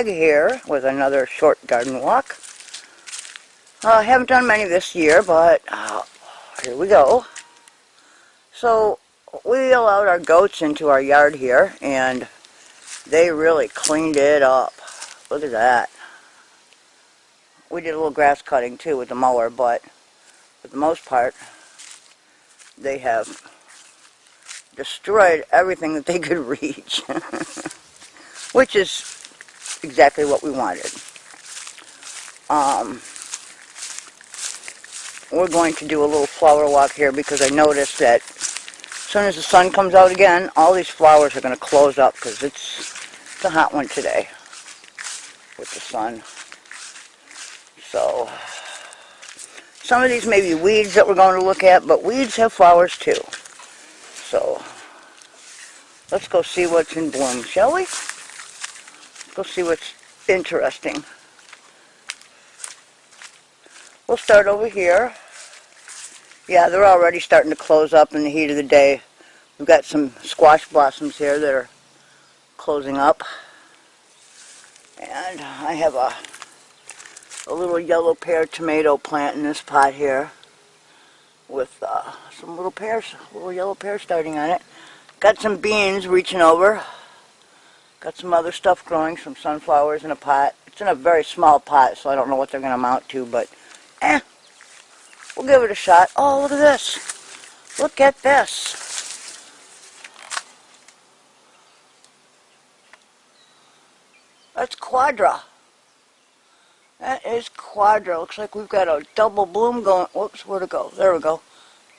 Greg here with another short garden walk. I haven't done many this year, but here we go. So we allowed our goats into our yard here, and they really cleaned it up. Look at that. We did a little grass cutting too with the mower, but for the most part, they have destroyed everything that they could reach, which is exactly what we wanted. We're going to do a little flower walk here because I noticed that as soon as the sun comes out again, all these flowers are going to close up because it's a hot one today with the sun. So some of these may be weeds that we're going to look at, but weeds have flowers too. So let's go see what's in bloom, shall we? Let's go see what's interesting. We'll start over here. Yeah, they're already starting to close up in the heat of the day. We've got some squash blossoms here that are closing up. And I have a little yellow pear tomato plant in this pot here with some little pears, little yellow pears starting on it. Got some beans reaching over. Got some other stuff growing, some sunflowers in a pot. It's in a very small pot, so I don't know what they're going to amount to, but we'll give it a shot. Oh, look at this. Look at this. That's quadra. That is quadra. Looks like we've got a double bloom going. Whoops, where'd it go? There we go.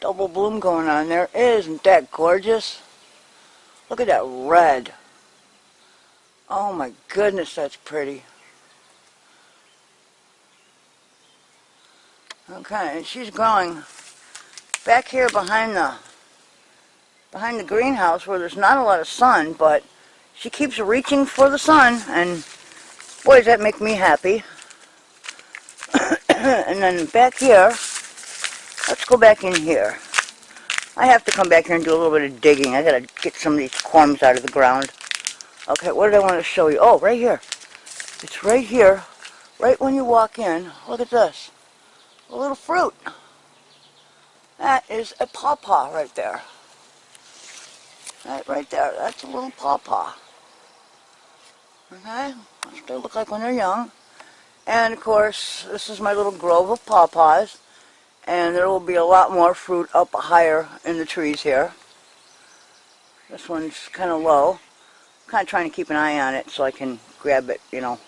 Double bloom going on there. Isn't that gorgeous? Look at that red. Oh my goodness, that's pretty. Okay, and she's growing back here behind the greenhouse where there's not a lot of sun, but she keeps reaching for the sun, and boy, does that make me happy. And then back here, let's go back in here. I have to come back here and do a little bit of digging. I gotta get some of these corms out of the ground. Okay, what did I want to show you? Oh, right here. It's right here, right when you walk in. Look at this. A little fruit. That is a pawpaw right there. Right there. That's a little pawpaw. Okay, that's what they look like when they're young. And of course, this is my little grove of pawpaws. And there will be a lot more fruit up higher in the trees here. This one's kind of low. I'm kind of trying to keep an eye on it so I can grab it, you know,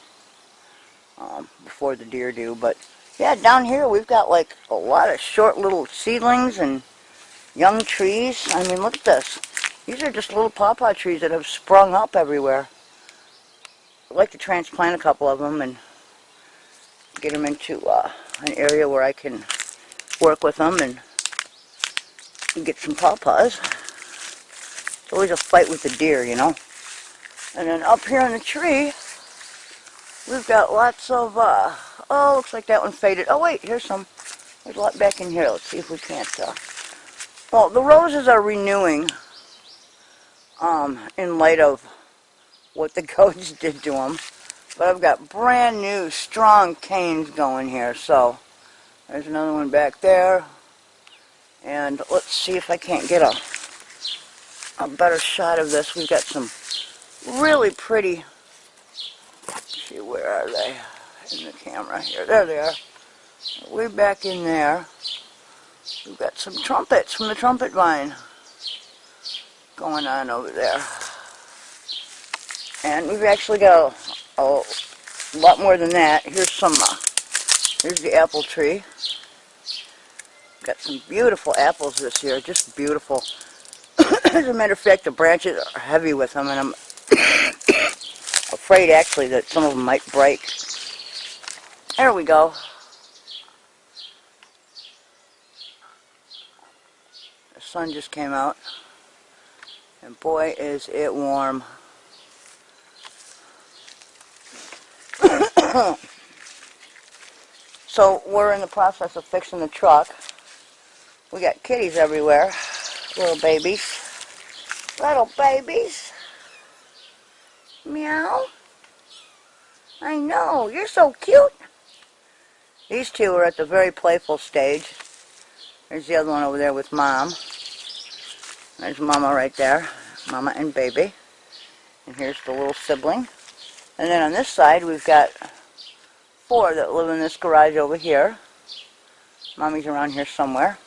before the deer do. But yeah, down here we've got like a lot of short little seedlings and young trees. I mean, look at this. These are just little pawpaw trees that have sprung up everywhere. I'd like to transplant a couple of them and get them into an area where I can work with them and get some pawpaws. It's always a fight with the deer, you know. And then up here in the tree, we've got lots of, oh, looks like that one faded. Oh, wait, here's some. There's a lot back in here. Let's see if we can't, well, the roses are renewing in light of what the goats did to them. But I've got brand new, strong canes going here. So there's another one back there. And let's see if I can't get a better shot of this. We've got some really pretty, let's see, where are they in the camera here? There they are. Way back in there. We've got some trumpets from the trumpet vine going on over there. And we've actually got a lot more than that. Here's some, here's the apple tree. Got some beautiful apples this year, just beautiful. As a matter of fact, the branches are heavy with them, and I'm afraid actually that some of them might break. There we go. The sun just came out, and boy is it warm. So we're in the process of fixing the truck. We got kitties everywhere, little babies. Little babies. Meow. I know, you're so cute. These two are at the very playful stage. There's the other one over there with Mom. There's Mama right there. Mama and baby. And here's the little sibling. And then on this side, we've got 4 that live in this garage over here. Mommy's around here somewhere.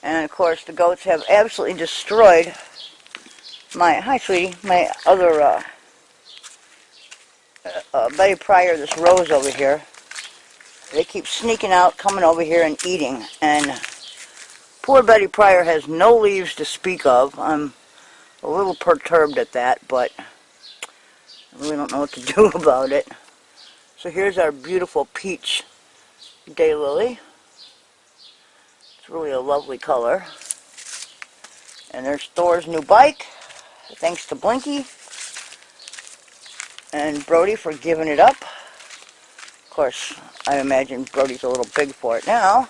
And of course, the goats have absolutely destroyed my, hi sweetie, my other Betty Pryor, this Rose over here. They keep sneaking out, coming over here and eating. And poor Betty Pryor has no leaves to speak of. I'm a little perturbed at that, but I really don't know what to do about it. So here's our beautiful peach daylily. It's really a lovely color. And there's Thor's new bike, thanks to Blinky and Brody for giving it up. Of course, I imagine Brody's a little big for it now.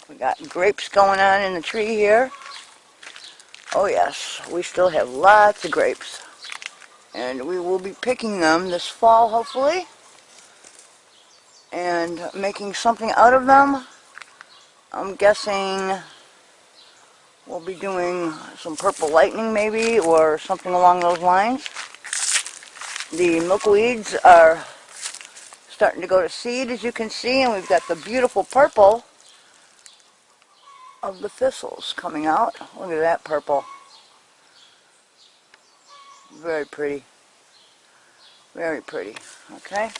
We got grapes going on in the tree here. Oh yes, we still have lots of grapes. And we will be picking them this fall, hopefully. And making something out of them. I'm guessing we'll be doing some purple lightning maybe, or something along those lines. The milkweeds are starting to go to seed, as you can see, and we've got the beautiful purple of the thistles coming out. Look at that purple. Very pretty. Very pretty. Okay.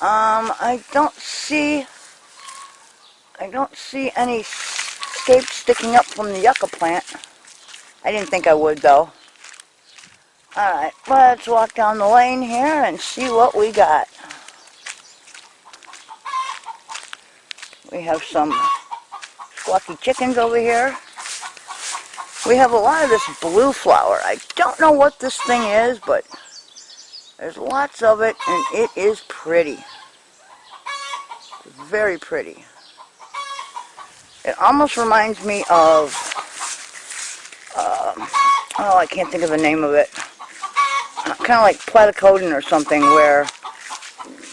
I don't see any scapes sticking up from the yucca plant. I didn't think I would, though. Alright, let's walk down the lane here and see what we got. We have some squawky chickens over here. We have a lot of this blue flower. I don't know what this thing is, but there's lots of it, and it is pretty. Very pretty. It almost reminds me of, oh, I can't think of the name of it. Kind of like platycodon or something, where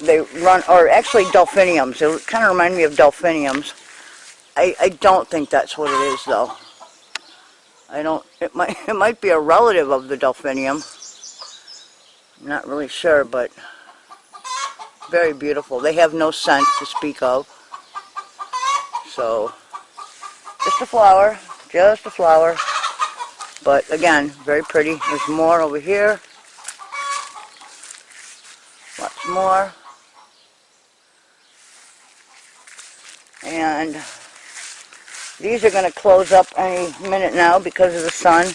they run, or actually delphiniums. It kind of remind me of delphiniums. I don't think that's what it is, though. I don't, it might be a relative of the delphinium. I'm not really sure, but very beautiful. They have no scent to speak of. So, just a flower, just a flower. But again, very pretty. There's more over here. Lots more. And these are going to close up any minute now because of the sun.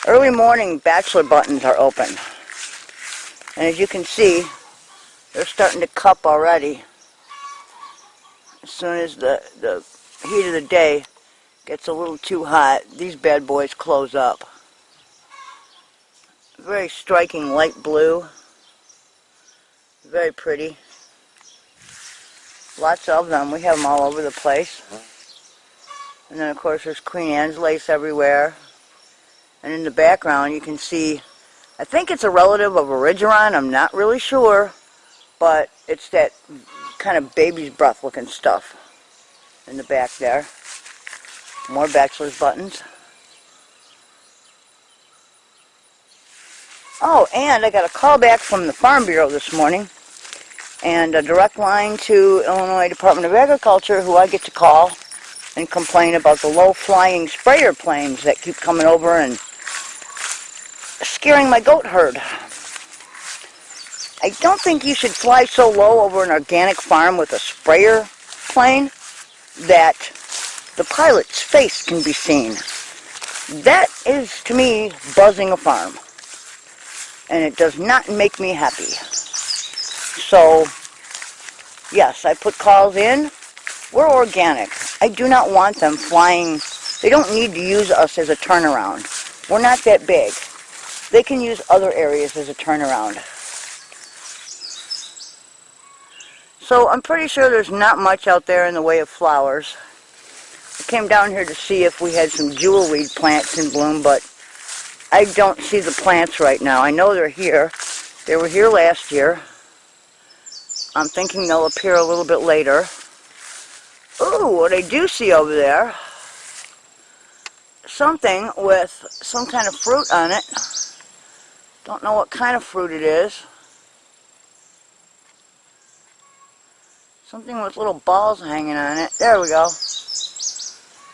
Early morning bachelor buttons are open. And as you can see, they're starting to cup already. As soon as the heat of the day gets a little too hot, these bad boys close up. Very striking light blue. Very pretty. Lots of them. We have them all over the place. And then of course there's Queen Anne's lace everywhere. And in the background you can see, I think it's a relative of Origeron, I'm not really sure, but it's that kind of baby's breath looking stuff in the back there. More bachelor's buttons. Oh, and I got a call back from the Farm Bureau this morning, and a direct line to Illinois Department of Agriculture, who I get to call and complain about the low-flying sprayer planes that keep coming over and scaring my goat herd. I don't think you should fly so low over an organic farm with a sprayer plane that the pilot's face can be seen. That is, to me, buzzing a farm. And it does not make me happy. So, yes, I put calls in. We're organic. I do not want them flying. They don't need to use us as a turnaround. We're not that big. They can use other areas as a turnaround. So I'm pretty sure there's not much out there in the way of flowers. I came down here to see if we had some jewelweed plants in bloom, but I don't see the plants right now. I know they're here. They were here last year. I'm thinking they'll appear a little bit later. Ooh, what I do see over there, something with some kind of fruit on it. Don't know what kind of fruit it is. Something with little balls hanging on it. There we go.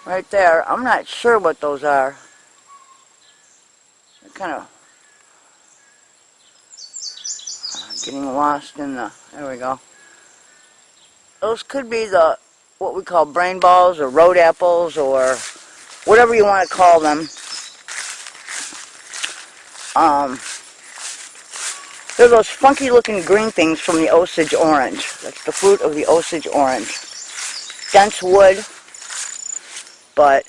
Right there. I'm not sure what those are. They're kind of getting lost in the... There we go. Those could be the what we call brain balls or road apples or whatever you want to call them. They're those funky looking green things from the Osage orange. That's the fruit of the Osage orange. Dense wood, but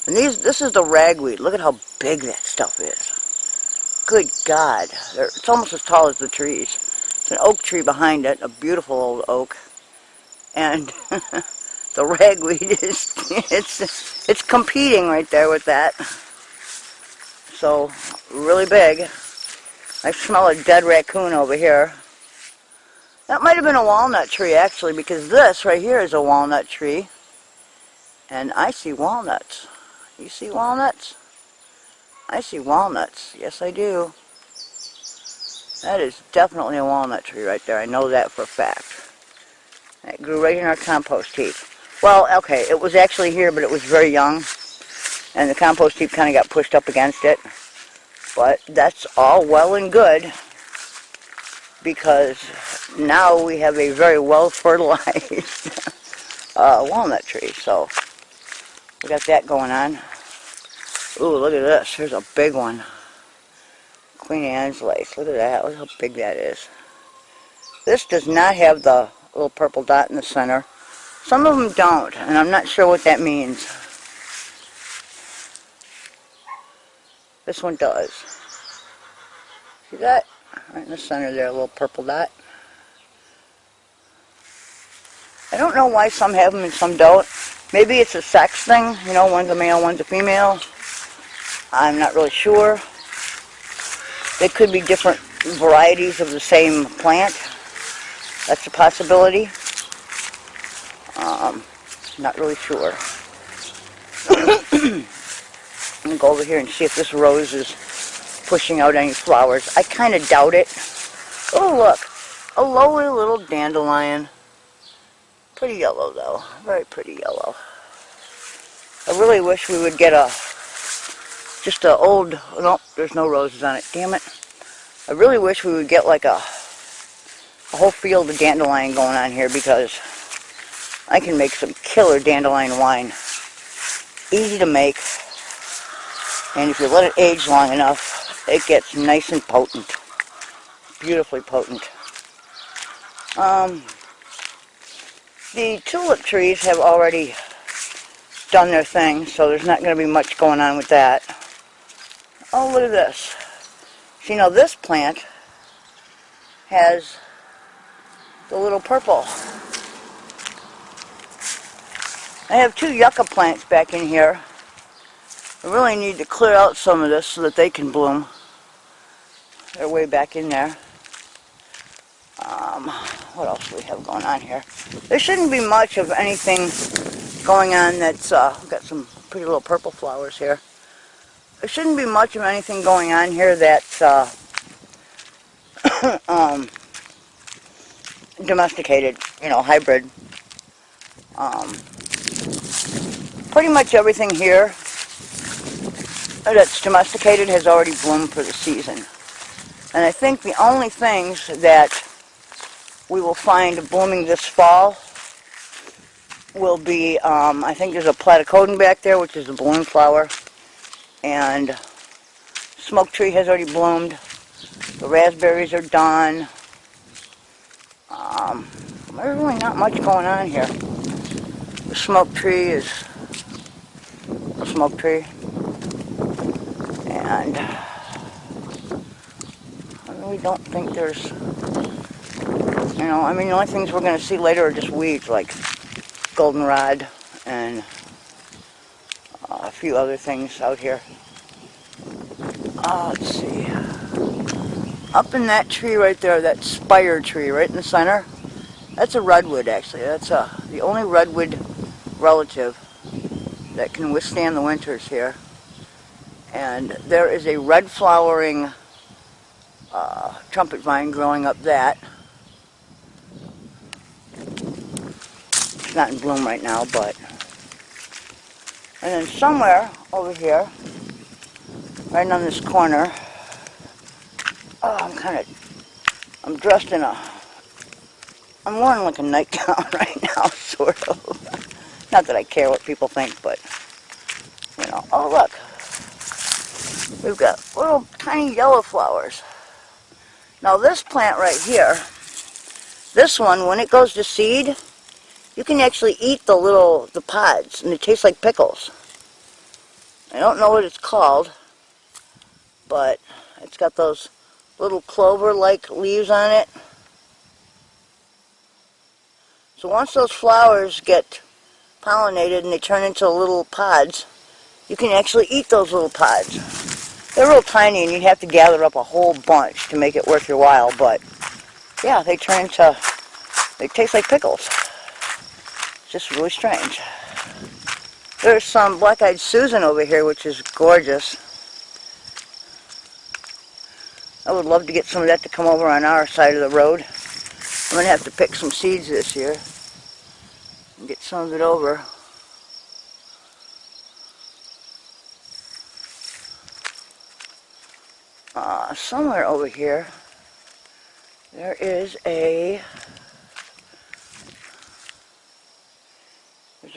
and this is the ragweed. Look at how big that stuff is. Good God. It's almost as tall as the trees. It's an oak tree behind it, a beautiful old oak. And the ragweed is, it's competing right there with that. So, really big. I smell a dead raccoon over here. That might have been a walnut tree, actually, because this right here is a walnut tree. And I see walnuts. You see walnuts? I see walnuts. Yes, I do. That is definitely a walnut tree right there. I know that for a fact. It grew right in our compost heap. Well, okay, it was actually here, but it was very young. And the compost heap kind of got pushed up against it. But that's all well and good, because now we have a very well fertilized walnut tree. So we got that going on. Ooh, look at this. Here's a big one. Queen Anne's lace. Look at that. Look how big that is. This does not have the little purple dot in the center. Some of them don't, and I'm not sure what that means. This one does. See that? Right in the center there, a little purple dot. I don't know why some have them and some don't. Maybe it's a sex thing. You know, one's a male, one's a female. I'm not really sure. They could be different varieties of the same plant. That's a possibility. Not really sure. I'm going to go over here and see if this rose is pushing out any flowers. I kind of doubt it. Oh, look. A lowly little dandelion. Pretty yellow, though. Very pretty yellow. I really wish we would get just a old... No, there's no roses on it. Damn it. I really wish we would get like a whole field of dandelion going on here, because I can make some killer dandelion wine. Easy to make. And if you let it age long enough, it gets nice and potent. Beautifully potent. The tulip trees have already done their thing, so there's not going to be much going on with that. Oh, look at this. See, now this plant has the little purple. I have two yucca plants back in here. I really need to clear out some of this so that they can bloom. They're way back in there. What else do we have going on here? There shouldn't be much of anything going on that's, we've got some pretty little purple flowers here. There shouldn't be much of anything going on here that's domesticated, you know, hybrid. Pretty much everything here that's domesticated has already bloomed for the season. And I think the only things that we will find blooming this fall will be, I think there's a platycodon back there, which is a balloon flower. And smoke tree has already bloomed. The raspberries are done. There's really not much going on here. The smoke tree is a smoke tree. And I really don't think there's, you know, I mean, the only things we're going to see later are just weeds, like goldenrod and a few other things out here. Let's see. Up in that tree right there, that spire tree right in the center, that's a redwood actually. That's the only redwood relative that can withstand the winters here. And there is a red flowering trumpet vine growing up that. It's not in bloom right now, but. And then somewhere over here, right on this corner, I'm dressed in I'm wearing like a nightgown right now, sort of. Not that I care what people think, but, you know. Oh, look. We've got little tiny yellow flowers. Now this plant right here, this one, when it goes to seed, you can actually eat the pods, and it tastes like pickles. I don't know what it's called, but it's got those little clover-like leaves on it. So once those flowers get pollinated and they turn into little pods, you can actually eat those little pods. They're real tiny and you'd have to gather up a whole bunch to make it worth your while, but yeah, they taste like pickles. It's just really strange. There's some black-eyed Susan over here, which is gorgeous. I would love to get some of that to come over on our side of the road. I'm going to have to pick some seeds this year and get some of it over. Somewhere over here, there's a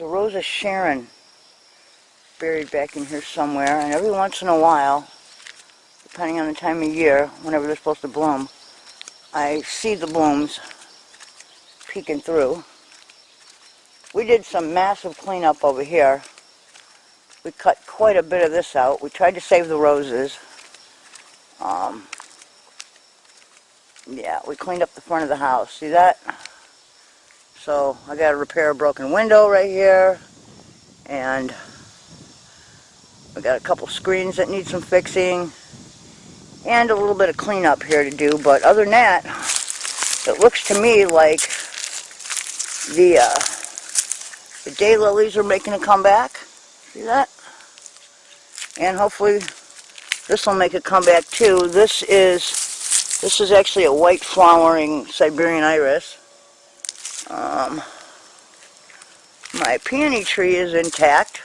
Rose of Sharon buried back in here somewhere, and every once in a while, depending on the time of year, whenever they're supposed to bloom, I see the blooms peeking through. We did some massive cleanup over here. We cut quite a bit of this out. We tried to save the roses. Yeah, we cleaned up the front of the house. See that? So I got to repair a broken window right here, and we got a couple screens that need some fixing, and a little bit of cleanup here to do. But other than that, it looks to me like the daylilies are making a comeback. See that? And hopefully this will make a comeback too. This is actually a white flowering Siberian iris. My peony tree is intact,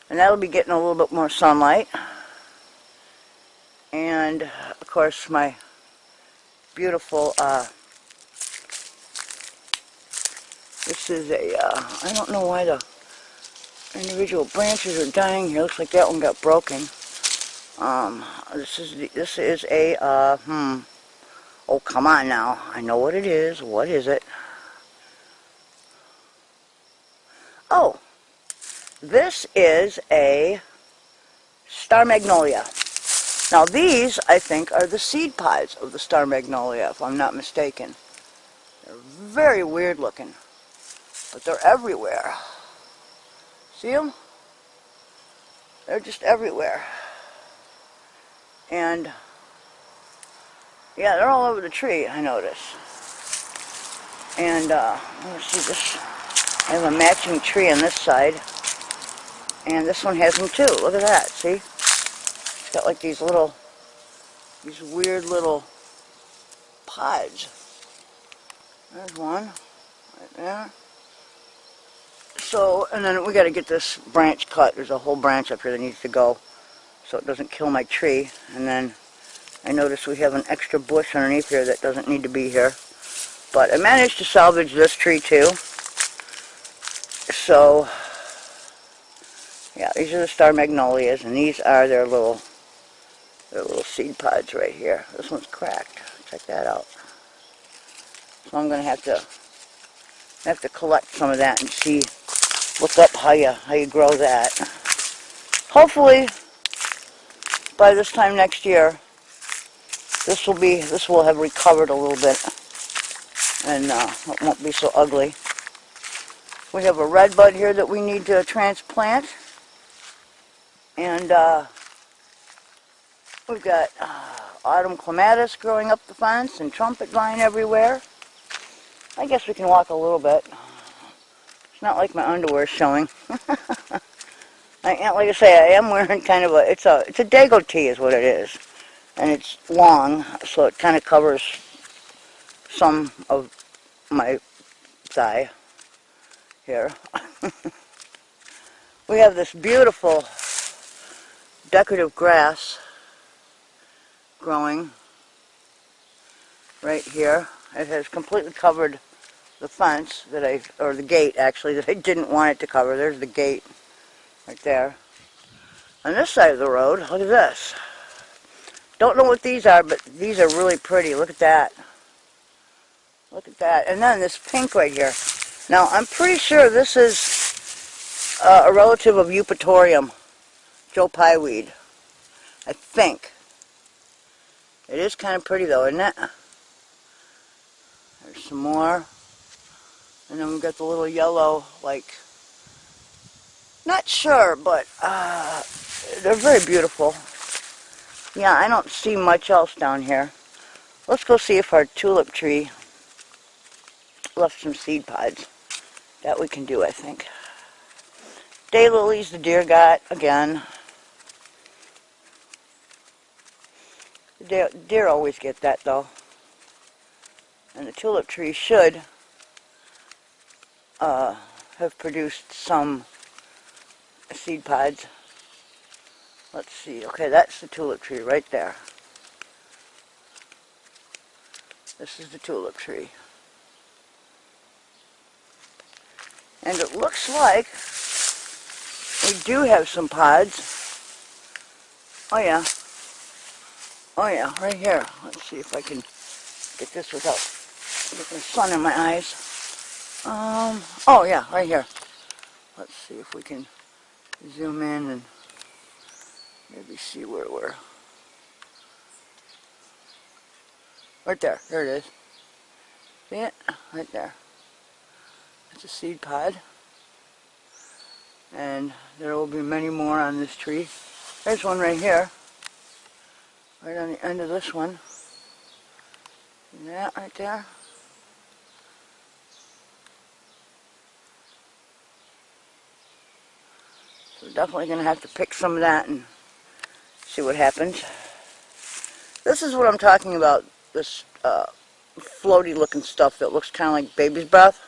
and that'll be getting a little bit more sunlight. And of course my beautiful this is I don't know why the individual branches are dying here. Looks like that one got broken. This is a oh, come on now. I know what it is. What is it? Oh, this is a star magnolia. Now these, I think, are the seed pods of the star magnolia, if I'm not mistaken. They're very weird looking, but they're everywhere. See them? They're just everywhere. And yeah, they're all over the tree, I notice. And let's see this. I have a matching tree on this side, and this one has them too. Look at that. See? It's got like these weird little pods. There's one right there. So, and then we got to get this branch cut. There's a whole branch up here that needs to go, so it doesn't kill my tree. And then I notice we have an extra bush underneath here that doesn't need to be here. But I managed to salvage this tree too. So, yeah, these are the star magnolias, and these are their little seed pods right here. This one's cracked. Check that out. So I'm going to have to collect some of that and look up how you grow that. Hopefully, by this time next year, this will have recovered a little bit, and it won't be so ugly. We have a red bud here that we need to transplant, and we've got autumn clematis growing up the fence and trumpet vine everywhere. I guess we can walk a little bit. It's not like my underwear is showing. Like I say, I am wearing kind of it's a dago tee is what it is. And it's long, so it kind of covers some of my thigh here. We have this beautiful decorative grass growing right here. It has completely covered the fence or the gate actually, that I didn't want it to cover. There's the gate right there. On this side of the road, look at this. Don't know what these are, but these are really pretty. Look at that. Look at that. And then this pink right here. Now, I'm pretty sure this is a relative of Eupatorium, Joe Pye weed. I think. It is kind of pretty though, isn't it? There's some more. And then we've got the little yellow, like, not sure, but they're very beautiful. Yeah, I don't see much else down here. Let's go see if our tulip tree left some seed pods. That we can do, I think. Daylilies the deer got, again. The deer always get that, though. And the tulip tree should have produced some seed pods. Let's see. Okay, that's the tulip tree right there. This is the tulip tree. And it looks like we do have some pods. Oh yeah. Oh yeah, right here. Let's see if I can get this without getting the sun in my eyes. Oh yeah, right here. Let's see if we can zoom in and maybe see where we're. Right there. There it is. See it? Right there. It's a seed pod. And there will be many more on this tree. There's one right here. Right on the end of this one. See that right there? So we're definitely going to have to pick some of that and see what happens. This is what I'm talking about. This floaty looking stuff that looks kind of like baby's breath.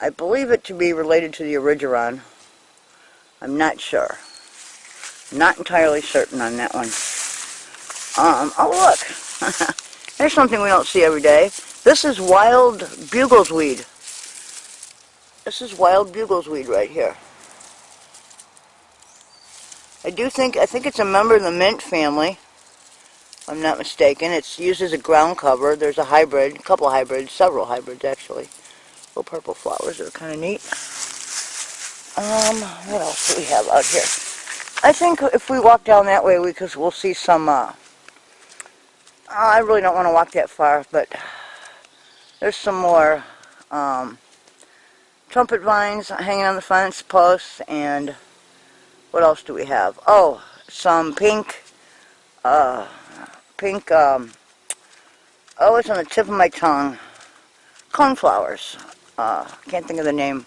I believe it to be related to the Origeron. I'm not sure. Not entirely certain on that one. Oh look! Here's something we don't see every day. This is wild bugles weed. This is wild bugles weed right here. I think it's a member of the mint family, if I'm not mistaken. It's used as a ground cover. There's a hybrid, a couple of hybrids, several hybrids actually. Little purple flowers that are kind of neat. What else do we have out here? I think if we walk down that way, we'll see some, I really don't want to walk that far, but there's some more trumpet vines hanging on the fence posts, and what else do we have? Oh, some pink, oh, it's on the tip of my tongue. Coneflowers. Can't think of the name,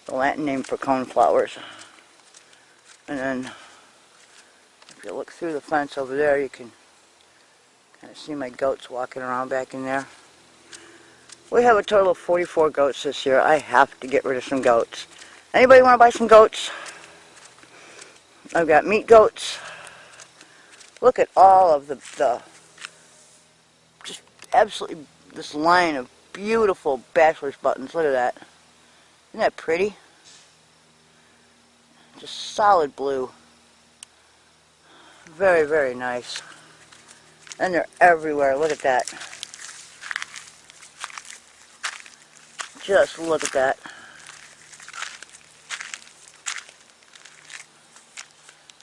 the Latin name for coneflowers. And then, if you look through the fence over there, you can kind of see my goats walking around back in there. We have a total of 44 goats this year. I have to get rid of some goats. Anybody want to buy some goats? I've got meat goats. Look at all of the just absolutely this line of beautiful bachelor's buttons. Look at that. Isn't that pretty? Just solid blue. Very, very nice. And they're everywhere. Look at that. Just look at that.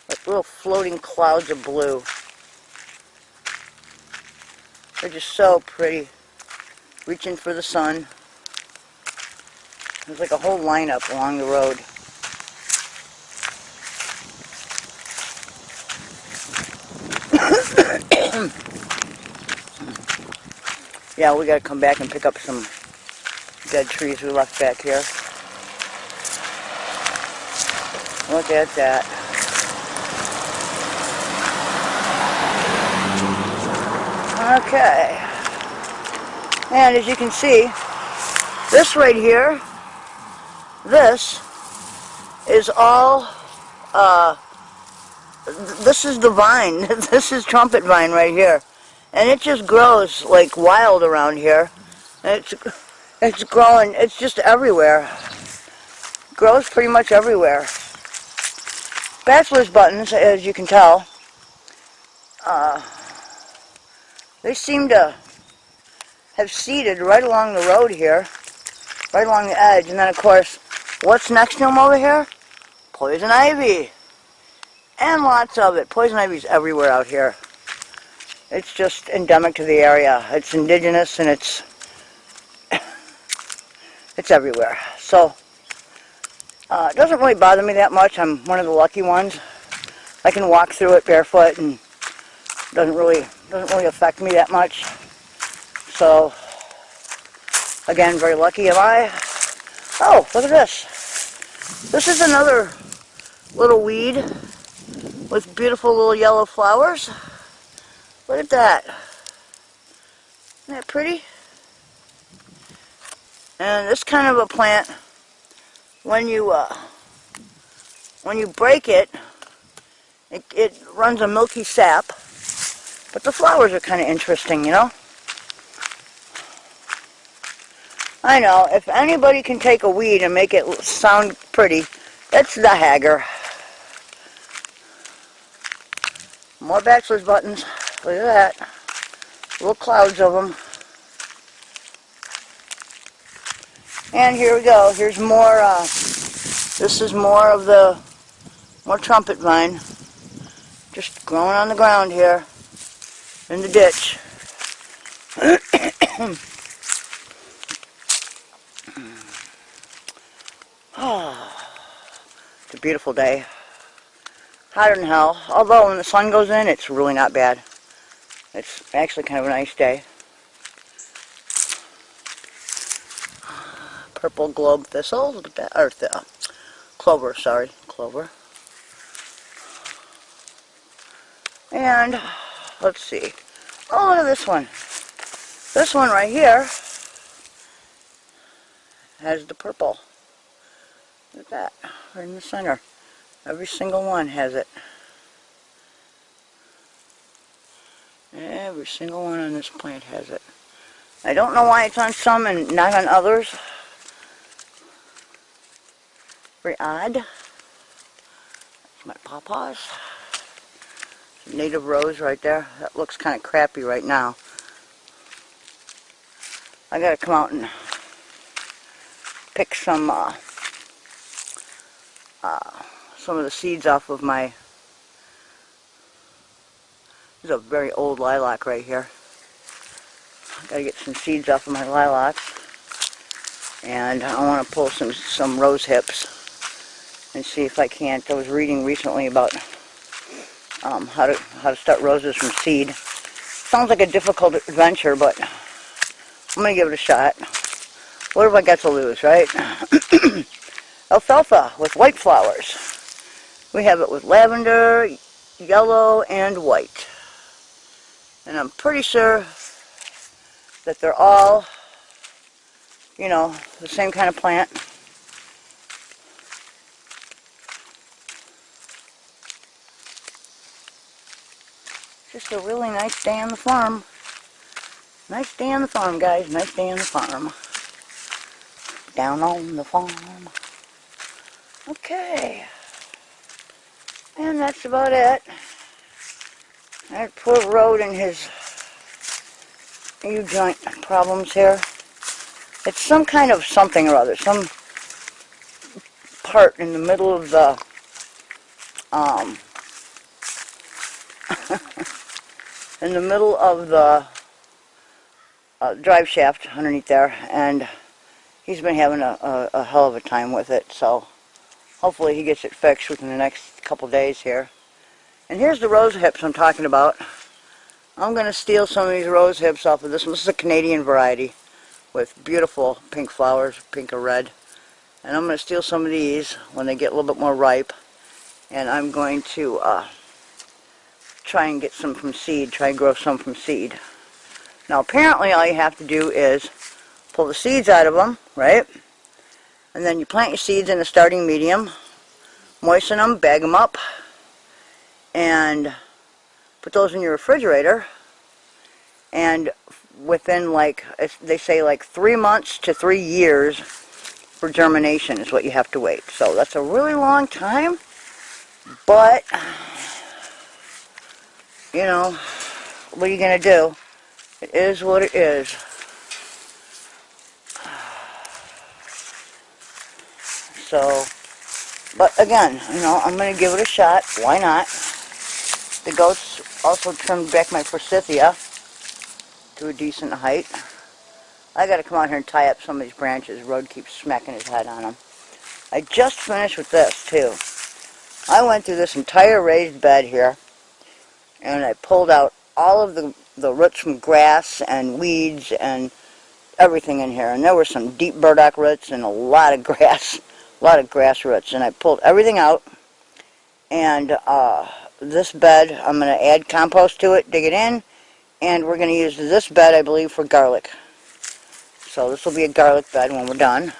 Like little floating clouds of blue. They're just so pretty. Reaching for the sun. There's like a whole lineup along the road. Yeah, we gotta come back and pick up some dead trees we left back here. Look at that. Okay. And as you can see, this right here, this is all, this is the vine. This is trumpet vine right here. And it just grows like wild around here. And it's growing, it's just everywhere. Grows pretty much everywhere. Bachelor's buttons, as you can tell, they seem to have seeded right along the road here, right along the edge. And then, of course, what's next to them over here? Poison ivy. And lots of it. Poison ivy's everywhere out here. It's just endemic to the area. It's indigenous and it's everywhere. So, it doesn't really bother me that much. I'm one of the lucky ones. I can walk through it barefoot and doesn't really affect me that much. So, again, very lucky am I. Oh, look at this. This is another little weed with beautiful little yellow flowers. Look at that. Isn't that pretty? And this kind of a plant, when you break it, it runs a milky sap. But the flowers are kind of interesting, you know? I know, if anybody can take a weed and make it sound pretty, it's the hagger. More bachelor's buttons. Look at that. Little clouds of them. And here we go. Here's more, this is more of the, more trumpet vine. Just growing on the ground here in the ditch. It's a beautiful day. Hotter than hell. Although when the sun goes in, it's really not bad. It's actually kind of a nice day. Purple globe thistle, look at that, or clover, sorry, clover. And let's see. Oh, look at this one. This one right here has the purple. Look at that, right in the center. Every single one has it. Every single one on this plant has it. I don't know why it's on some and not on others. Very odd. That's my pawpaws. Native rose right there. That looks kind of crappy right now. I gotta come out and pick some of the seeds off of my. This is a very old lilac right here. Gotta get some seeds off of my lilacs, and I want to pull some rose hips and see if I can't. I was reading recently about how to start roses from seed. Sounds like a difficult adventure, but I'm gonna give it a shot. What have I got to lose, right? Alfalfa with white flowers. We have it with lavender, yellow, and white. And I'm pretty sure that they're all, you know, the same kind of plant. Just a really nice day on the farm. Nice day on the farm, guys. Nice day on the farm. Down on the farm. Okay. And that's about it. That poor Road and his U-joint problems here. It's some kind of something or other. Some part in the middle of the in the middle of the drive shaft underneath there, and he's been having a hell of a time with it, so hopefully he gets it fixed within the next couple days here. And here's the rose hips I'm talking about. I'm going to steal some of these rose hips off of this one. This is a Canadian variety with beautiful pink flowers, pink or red. And I'm going to steal some of these when they get a little bit more ripe. And I'm going to try and get some from seed, try and grow some from seed. Now apparently all you have to do is pull the seeds out of them, right? And then you plant your seeds in a starting medium, moisten them, bag them up, and put those in your refrigerator. And within, like, they say, like 3 months to 3 years for germination is what you have to wait. So that's a really long time, but you know, what are you going to do? It is what it is. So, but again, you know, I'm going to give it a shot. Why not? The goats also trimmed back my forsythia to a decent height. I got to come out here and tie up some of these branches. Rod keeps smacking his head on them. I just finished with this too. I went through this entire raised bed here, and I pulled out all of the roots from grass and weeds and everything in here. And there were some deep burdock roots and a lot of grass roots. And I pulled everything out. And this bed, I'm going to add compost to it, dig it in, and we're going to use this bed, I believe, for garlic. So this will be a garlic bed when we're done.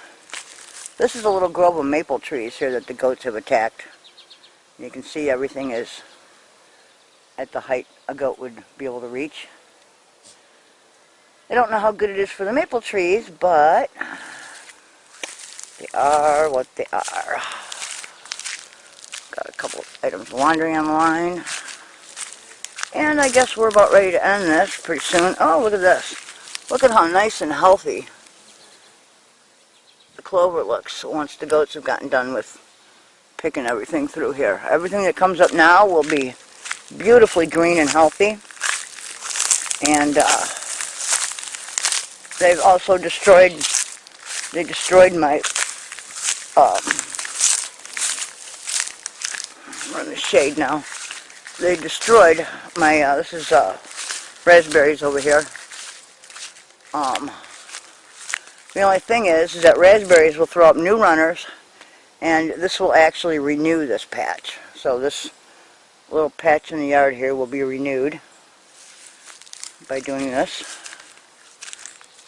This is a little grove of maple trees here that the goats have attacked. You can see everything is at the height a goat would be able to reach. I don't know how good it is for the maple trees, but they are what they are. Got a couple of items of laundry on the line. And I guess we're about ready to end this pretty soon. Oh, look at this. Look at how nice and healthy the clover looks once the goats have gotten done with picking everything through here. Everything that comes up now will be beautifully green and healthy. And they've also destroyed my, we're in the shade now. They destroyed my, this is raspberries over here. The only thing is that raspberries will throw up new runners, and this will actually renew this patch. So this little patch in the yard here will be renewed by doing this.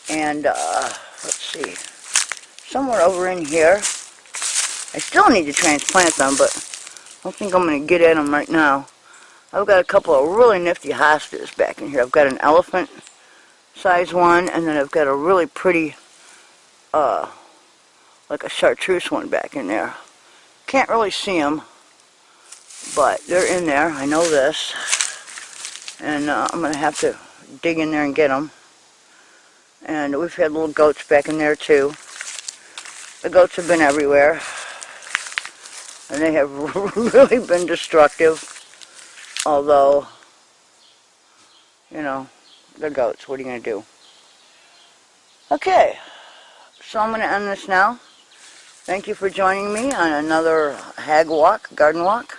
And let's see, somewhere over in here, I still need to transplant them, but I don't think I'm going to get at them right now. I've got a couple of really nifty hostas back in here. I've got an elephant size one, and then I've got a really pretty, like a chartreuse one back in there. Can't really see them, but they're in there. I know this. And I'm going to have to dig in there and get them. And we've had little goats back in there too. The goats have been everywhere. And they have really been destructive. Although, you know, they're goats. What are you going to do? Okay. So I'm going to end this now. Thank you for joining me on another hag walk, garden walk.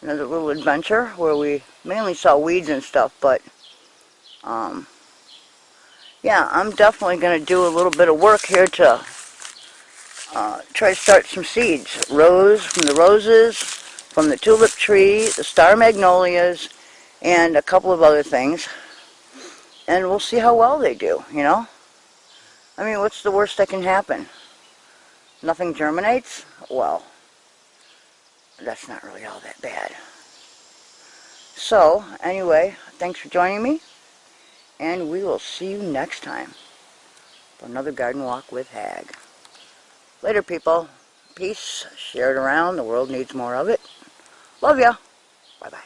Another little adventure where we mainly saw weeds and stuff, but yeah, I'm definitely going to do a little bit of work here to try to start some seeds. Rose from the roses, from the tulip tree, the star magnolias, and a couple of other things. And we'll see how well they do, you know? I mean, what's the worst that can happen? Nothing germinates? Well, that's not really all that bad. So, anyway, thanks for joining me, and we will see you next time for another garden walk with Hag. Later, people. Peace. Share it around. The world needs more of it. Love ya. Bye-bye.